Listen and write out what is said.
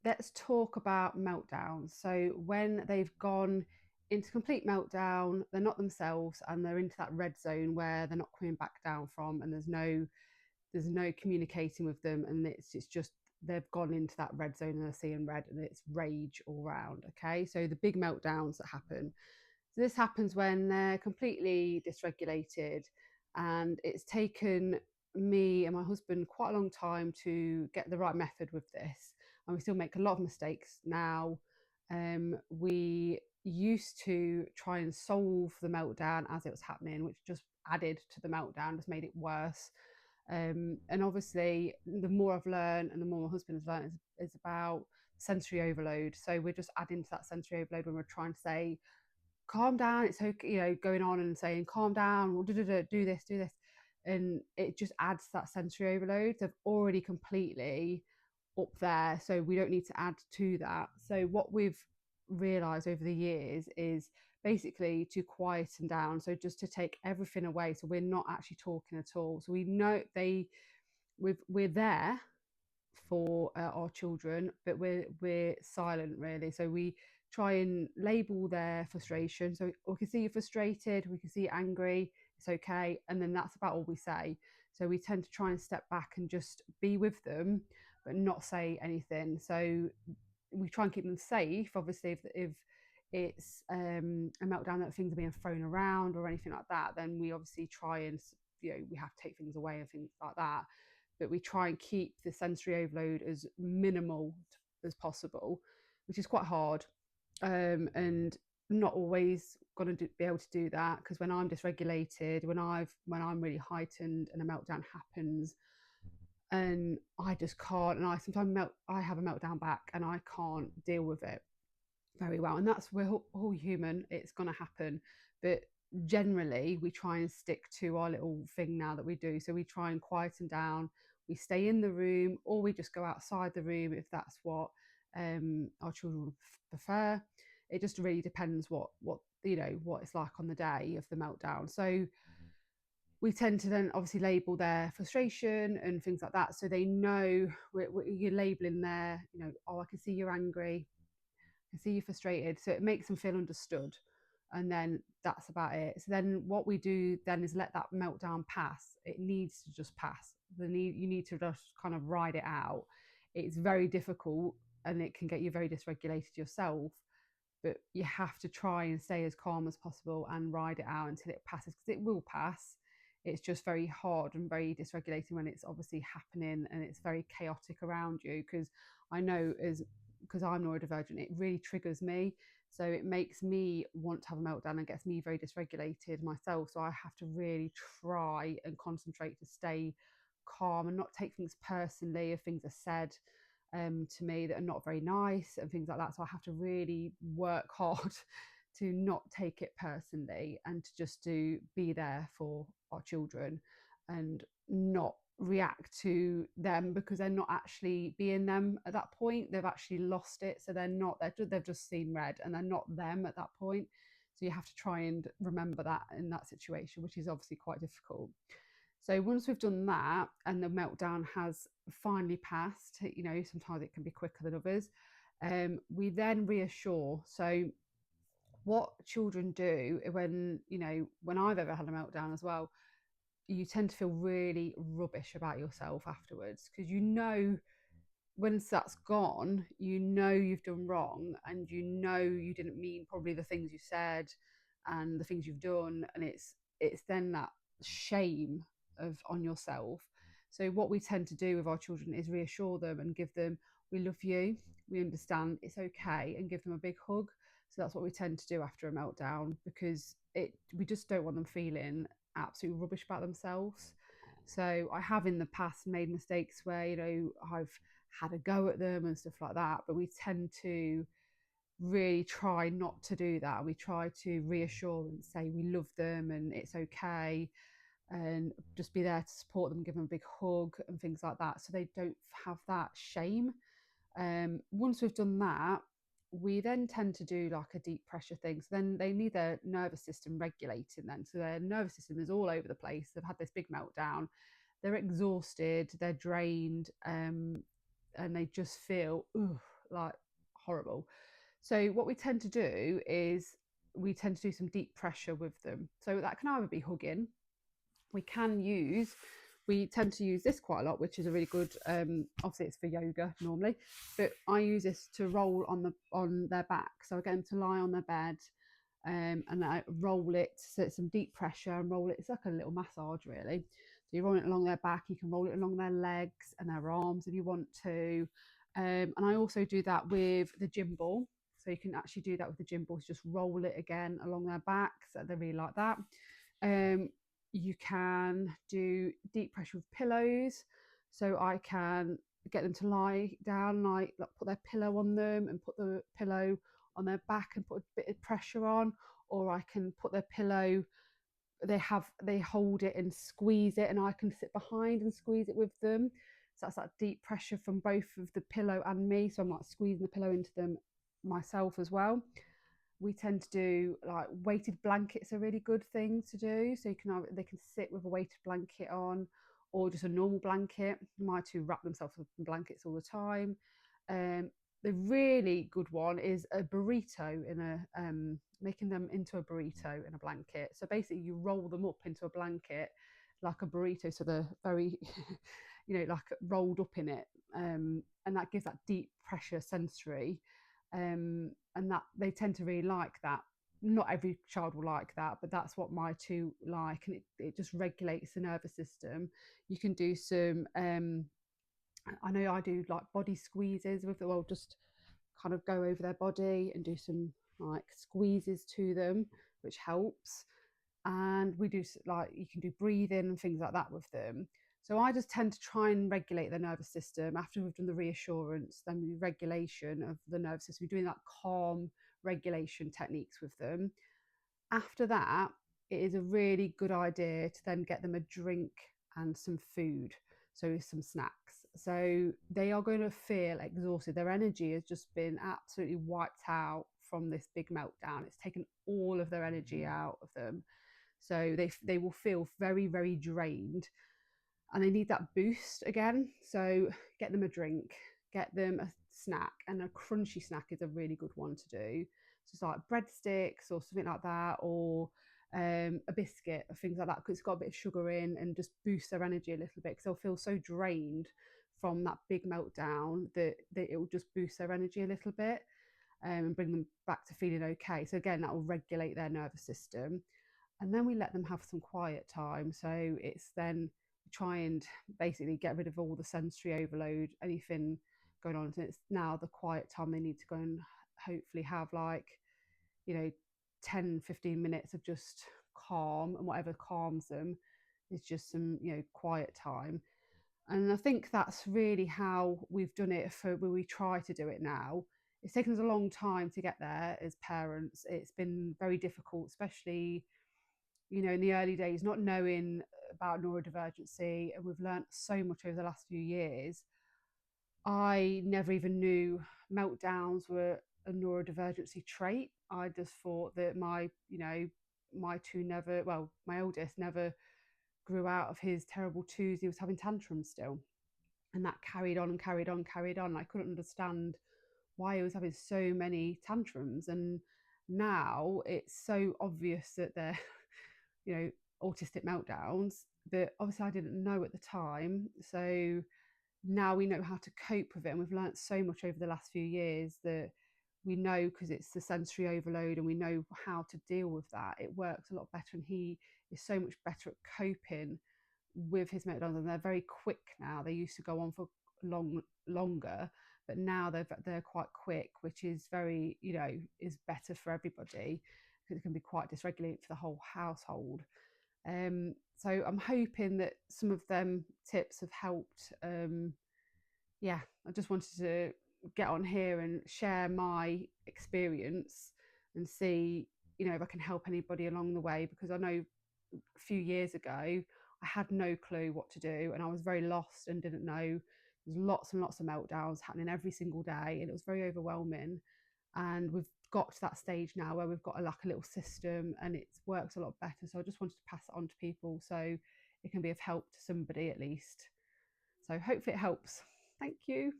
let's talk about meltdowns. So when they've gone into complete meltdown, they're not themselves, and they're into that red zone where they're not coming back down from, and there's no communicating with them, and it's just they've gone into that red zone and they're seeing red, and it's rage all round. Okay, so the big meltdowns that happen. So this happens when they're completely dysregulated, and it's taken me and my husband quite a long time to get the right method with this, and we still make a lot of mistakes now. We used to try and solve the meltdown as it was happening, which just added to the meltdown, just made it worse. And obviously, the more I've learned and the more my husband has learned is about sensory overload. So we're just adding to that sensory overload when we're trying to say, calm down, it's okay, going on and saying, calm down, or do this, do this. And it just adds that sensory overload. They've already completely up there, so we don't need to add to that. So what we've realized over the years is basically to quieten down, so just to take everything away, so we're not actually talking at all. So we know we're there for our children, but we're silent really. So we try and label their frustration. So we can see you're frustrated, we can see you're angry, it's okay, and then that's about all we say. So we tend to try and step back and just be with them, but not say anything. So we try and keep them safe. Obviously, if it's a meltdown that things are being thrown around or anything like that, then we obviously try and we have to take things away and things like that, but we try and keep the sensory overload as minimal as possible, which is quite hard, and not always going to be able to do that, because when I'm dysregulated, when I'm really heightened and a meltdown happens, and I just can't, and I sometimes I have a meltdown back, and I can't deal with it very well, and that's, we're all human, it's going to happen. But generally we try and stick to our little thing now that we do. So we try and quieten down, we stay in the room, or we just go outside the room if that's what our children prefer. It just really depends what it's like on the day of the meltdown. So we tend to then obviously label their frustration and things like that, so they know you're labeling their, oh, I can see you're angry, I see you're frustrated. So it makes them feel understood. And then that's about it. So then what we do then is let that meltdown pass. It needs to just pass. You need to just kind of ride it out. It's very difficult, and it can get you very dysregulated yourself. But you have to try and stay as calm as possible and ride it out until it passes, because it will pass. It's just very hard and very dysregulating when it's obviously happening and it's very chaotic around you. Because I know, as because I'm neurodivergent, it really triggers me. So it makes me want to have a meltdown and gets me very dysregulated myself. So I have to really try and concentrate to stay calm and not take things personally if things are said to me that are not very nice and things like that. So I have to really work hard to not take it personally, and to just to be there for our children and not react to them, because they're not actually being them at that point. They've actually lost it, so they've just seen red, and they're not them at that point. So you have to try and remember that in that situation, which is obviously quite difficult. So once we've done that and the meltdown has finally passed, sometimes it can be quicker than others, we then reassure. So what children do when I've ever had a meltdown as well, you tend to feel really rubbish about yourself afterwards, because once that's gone, you've done wrong, and you didn't mean probably the things you said and the things you've done, and it's then that shame of on yourself. So what we tend to do with our children is reassure them and give them, we love you, we understand, it's okay, and give them a big hug. So that's what we tend to do after a meltdown, because we just don't want them feeling absolutely rubbish about themselves. So I have in the past made mistakes where I've had a go at them and stuff like that, but we tend to really try not to do that. We try to reassure and say we love them and it's okay, and just be there to support them, give them a big hug and things like that, so they don't have that shame. Once we've done that, we then tend to do like a deep pressure thing. So then they need their nervous system regulating then. So their nervous system is all over the place. They've had this big meltdown. They're exhausted, they're drained, and they just feel, ugh, like horrible. So what we tend to do is we tend to do some deep pressure with them. So that can either be hugging. We tend to use this quite a lot, which is a really good, obviously it's for yoga normally, but I use this to roll on their back. So I get them to lie on their bed, and I roll it, so it's some deep pressure, and roll it. It's like a little massage, really. So you roll it along their back, you can roll it along their legs and their arms if you want to. And I also do that with the gym ball. So you can actually do that with the gym balls, just roll it again along their back. So they really like that. You can do deep pressure with pillows. So I can get them to lie down, like put their pillow on them and put the pillow on their back and put a bit of pressure on, or I can put their pillow, they hold it and squeeze it, and I can sit behind and squeeze it with them. So that's that deep pressure from both of the pillow and me. So I'm like squeezing the pillow into them myself as well. We tend to do like weighted blankets, a really good thing to do. So they can sit with a weighted blanket on, or just a normal blanket. My two wrap themselves up in blankets all the time. The really good one is a burrito in a making them into a burrito in a blanket. So basically you roll them up into a blanket like a burrito, so they're very like rolled up in it, and that gives that deep pressure sensory, and that they tend to really like that. Not every child will like that, but that's what my two like, and it just regulates the nervous system. You can do some I know I do like body squeezes with them. Well, just kind of go over their body and do some like squeezes to them, which helps. And we do like, you can do breathing and things like that with them. So I just tend to try and regulate their nervous system. After we've done the reassurance, then the regulation of the nervous system, we're doing that calm regulation techniques with them. After that, it is a really good idea to then get them a drink and some food, so some snacks. So they are going to feel exhausted. Their energy has just been absolutely wiped out from this big meltdown. It's taken all of their energy out of them. So they will feel very, very drained, and they need that boost again. So get them a drink, get them a snack, and a crunchy snack is a really good one to do. So it's like breadsticks or something like that, or a biscuit or things like that, because it's got a bit of sugar in, and just boost their energy a little bit, because they'll feel so drained from that big meltdown that it will just boost their energy a little bit, and bring them back to feeling okay. So again, that will regulate their nervous system. And then we let them have some quiet time. So it's then try and basically get rid of all the sensory overload, anything going on. And it's now the quiet time they need to go and hopefully have, like, 10-15 minutes of just calm, and whatever calms them is just some quiet time. And I think that's really how we've done it for where we try to do it now. It's taken us a long time to get there as parents. It's been very difficult, especially in the early days, not knowing about neurodivergency, and we've learned so much over the last few years. I never even knew meltdowns were a neurodivergency trait. I just thought that my two never, well, my oldest never grew out of his terrible twos. He was having tantrums still, and that carried on and carried on, carried on. I couldn't understand why he was having so many tantrums, and now it's so obvious that they're autistic meltdowns, but obviously I didn't know at the time. So now we know how to cope with it, and we've learned so much over the last few years that we know, because it's the sensory overload, and we know how to deal with that. It works a lot better, and he is so much better at coping with his meltdowns, and they're very quick now. They used to go on for longer, but now they're quite quick, which is very is better for everybody, because it can be quite dysregulating for the whole household. So I'm hoping that some of them tips have helped. I just wanted to get on here and share my experience and see if I can help anybody along the way, because I know a few years ago I had no clue what to do, and I was very lost and didn't know. There's lots and lots of meltdowns happening every single day, and it was very overwhelming. And we've got to that stage now where we've got a little system, and it works a lot better. So I just wanted to pass it on to people, so it can be of help to somebody at least. So hopefully it helps. Thank you.